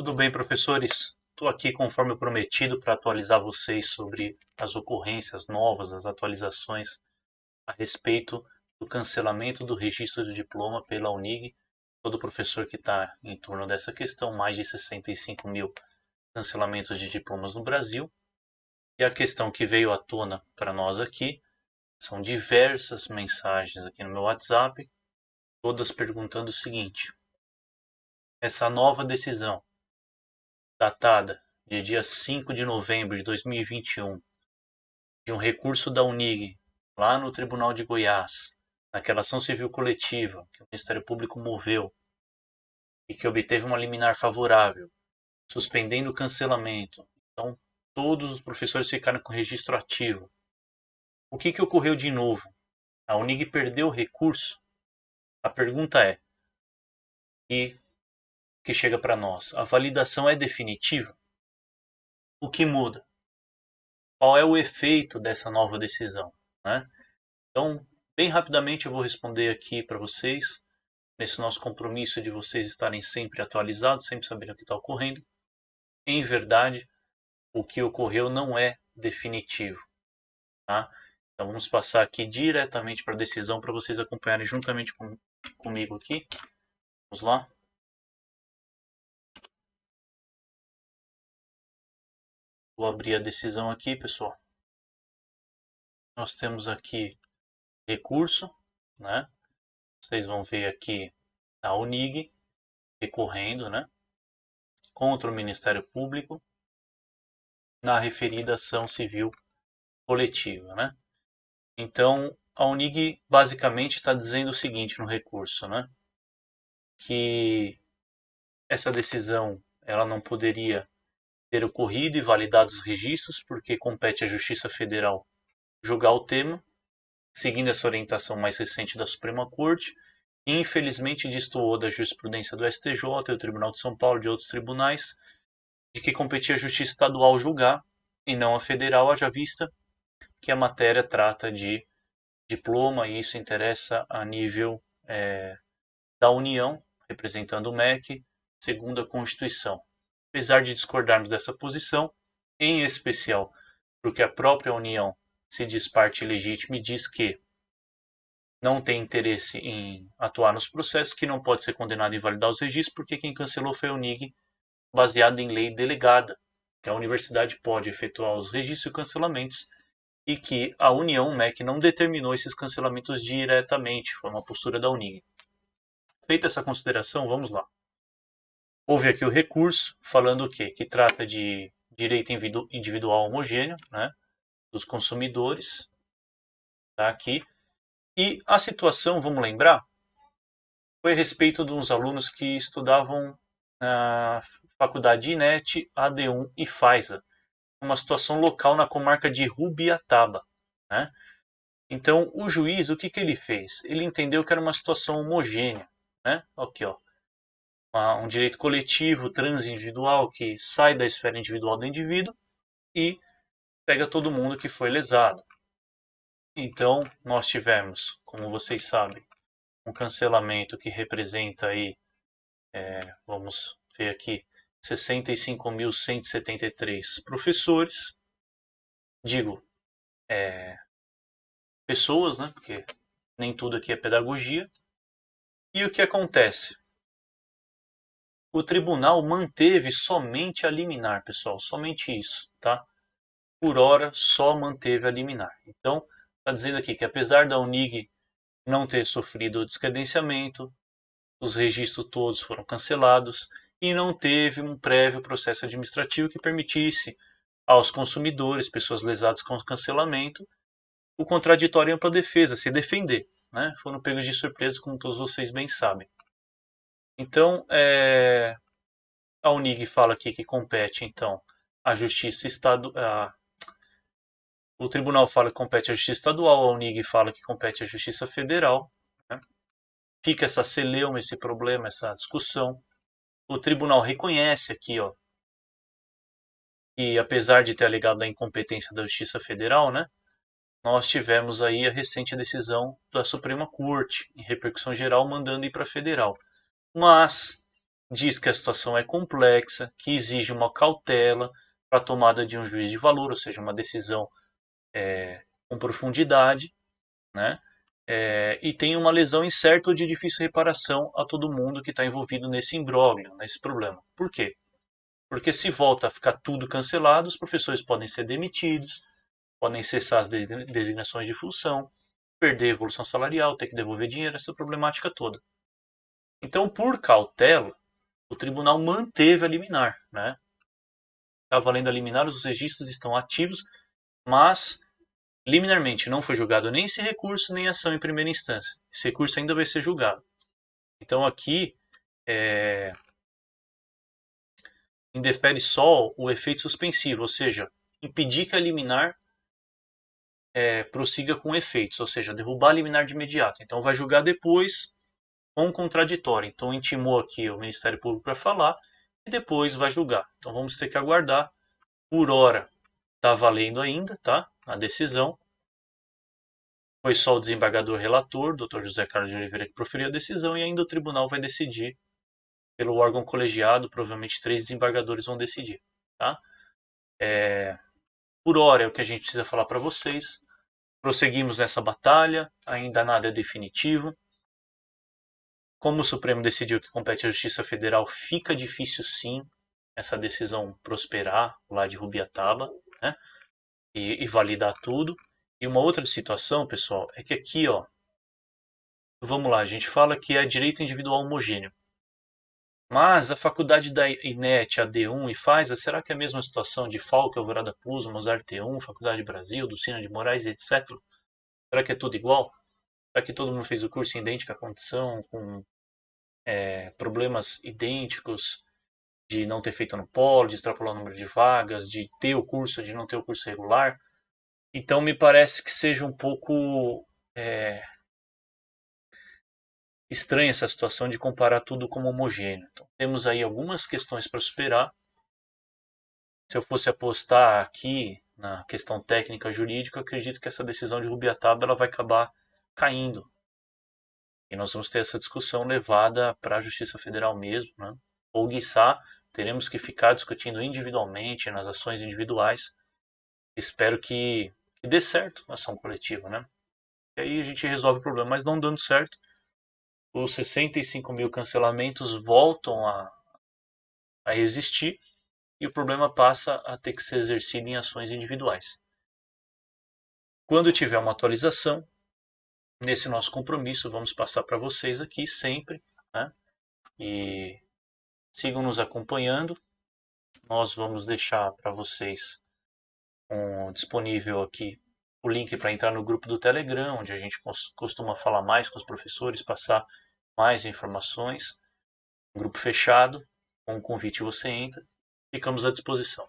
Tudo bem, professores? Estou aqui conforme prometido para atualizar vocês sobre as ocorrências novas, as atualizações a respeito do cancelamento do registro de diploma pela UNIG. Todo professor que está em torno dessa questão, mais de 65 mil cancelamentos de diplomas no Brasil. E a questão que veio à tona para nós aqui são diversas mensagens aqui no meu WhatsApp, todas perguntando o seguinte: essa nova decisão datada de dia 5 de novembro de 2021, de um recurso da UNIG, lá no Tribunal de Goiás, naquela ação civil coletiva que o Ministério Público moveu e que obteve uma liminar favorável, suspendendo o cancelamento. Então, todos os professores ficaram com registro ativo. O que ocorreu de novo? A UNIG perdeu o recurso? A pergunta é, e que chega para nós, a validação é definitiva? O que muda? Qual é o efeito dessa nova decisão, né? Então, bem rapidamente eu vou responder aqui para vocês, nesse nosso compromisso de vocês estarem sempre atualizados, sempre sabendo o que está ocorrendo. Em verdade, o que ocorreu não é definitivo, tá? Então vamos passar aqui diretamente para a decisão para vocês acompanharem juntamente comigo aqui. Vamos lá? Vou abrir a decisão aqui, pessoal. Nós temos aqui recurso, né? Vocês vão ver aqui a UNIG recorrendo, né? Contra o Ministério Público na referida ação civil coletiva, né? Então, a UNIG basicamente está dizendo o seguinte no recurso, né? Que essa decisão ela não poderia ter ocorrido e validado os registros, porque compete à Justiça Federal julgar o tema, seguindo essa orientação mais recente da Suprema Corte, e infelizmente destoou da jurisprudência do STJ, do Tribunal de São Paulo e de outros tribunais, de que competia à Justiça Estadual julgar, e não a federal, haja vista que a matéria trata de diploma e isso interessa a nível da União, representando o MEC, segundo a Constituição. Apesar de discordarmos dessa posição, em especial porque a própria União se diz parte legítima e diz que não tem interesse em atuar nos processos, que não pode ser condenado a invalidar os registros, porque quem cancelou foi a UNIG, baseada em lei delegada, que a universidade pode efetuar os registros e cancelamentos, e que a União, o MEC, não determinou esses cancelamentos diretamente, foi uma postura da UNIG. Feita essa consideração, vamos lá. Houve aqui o recurso, falando o quê? Que trata de direito individual homogêneo, né, dos consumidores, tá aqui. E a situação, vamos lembrar, foi a respeito de uns alunos que estudavam na faculdade INET, AD1 e FAISA, uma situação local na comarca de Rubiataba, né? Então, o juiz, o que ele fez? Ele entendeu que era uma situação homogênea, né? Aqui, ó, um direito coletivo, transindividual, que sai da esfera individual do indivíduo e pega todo mundo que foi lesado. Então, nós tivemos, como vocês sabem, um cancelamento que representa aí, vamos ver aqui, 65.173 professores, digo, pessoas, né, porque nem tudo aqui é pedagogia. E o que acontece? O tribunal manteve somente a liminar, pessoal, somente isso, tá? Por hora, só manteve a liminar. Então, está dizendo aqui que apesar da UNIG não ter sofrido descredenciamento, os registros todos foram cancelados e não teve um prévio processo administrativo que permitisse aos consumidores, pessoas lesadas com cancelamento, o contraditório para a defesa, se defender, né? Foram pegos de surpresa, como todos vocês bem sabem. Então, a UNIG fala aqui que compete, então, a Justiça Estadual. O Tribunal fala que compete à Justiça Estadual, a UNIG fala que compete à Justiça Federal. Né? Fica essa celeuma, esse problema, essa discussão. O Tribunal reconhece aqui, ó, que apesar de ter alegado a incompetência da Justiça Federal, né, nós tivemos aí a recente decisão da Suprema Corte, em repercussão geral, mandando ir para a Federal. Mas diz que a situação é complexa, que exige uma cautela para a tomada de um juízo de valor, ou seja, uma decisão com profundidade, né? E tem uma lesão incerta ou de difícil reparação a todo mundo que está envolvido nesse imbróglio, nesse problema. Por quê? Porque se volta a ficar tudo cancelado, os professores podem ser demitidos, podem cessar as designações de função, perder a evolução salarial, ter que devolver dinheiro, essa problemática toda. Então, por cautela, o tribunal manteve a liminar, né? Está valendo a liminar, os registros estão ativos, mas liminarmente não foi julgado nem esse recurso, nem ação em primeira instância. Esse recurso ainda vai ser julgado. Então aqui indefere só o efeito suspensivo, ou seja, impedir que a liminar prossiga com efeitos, ou seja, derrubar a liminar de imediato. Então vai julgar depois com contraditório. Então intimou aqui o Ministério Público para falar e depois vai julgar. Então vamos ter que aguardar. Por hora está valendo ainda, tá? A decisão. Foi só o desembargador relator, Dr. José Carlos de Oliveira, que proferiu a decisão e ainda o tribunal vai decidir pelo órgão colegiado, provavelmente 3 desembargadores vão decidir, tá? Por hora é o que a gente precisa falar para vocês. Prosseguimos nessa batalha, ainda nada é definitivo. Como o Supremo decidiu que compete à Justiça Federal, fica difícil sim essa decisão prosperar lá de Rubiataba, né? E validar tudo. E uma outra situação, pessoal, é que aqui, ó, vamos lá, a gente fala que é direito individual homogêneo. Mas a faculdade da INET, a D1 e FAISA, será que é a mesma situação de Falck, Alvorada Puso, Mozart T1, Faculdade Brasil, Dulcina de Moraes, etc? Será que é tudo igual? Será que todo mundo fez o curso em idêntica condição, com problemas idênticos, de não ter feito no polo, de extrapolar o número de vagas, de ter o curso, de não ter o curso regular? Então me parece que seja um pouco estranha essa situação de comparar tudo como homogêneo. Então, temos aí algumas questões para superar. Se eu fosse apostar aqui na questão técnica jurídica, eu acredito que essa decisão de Rubiataba ela vai acabar caindo. E nós vamos ter essa discussão levada para a Justiça Federal mesmo, né? Ou, quiçá, teremos que ficar discutindo individualmente, nas ações individuais. Espero que dê certo a ação coletiva, né? E aí a gente resolve o problema, mas não dando certo, os 65 mil cancelamentos voltam a existir e o problema passa a ter que ser exercido em ações individuais. Quando tiver uma atualização, nesse nosso compromisso, vamos passar para vocês aqui sempre, né? E sigam nos acompanhando. Nós vamos deixar para vocês disponível aqui o link para entrar no grupo do Telegram, onde a gente costuma falar mais com os professores, passar mais informações. Um grupo fechado, com um convite você entra. Ficamos à disposição.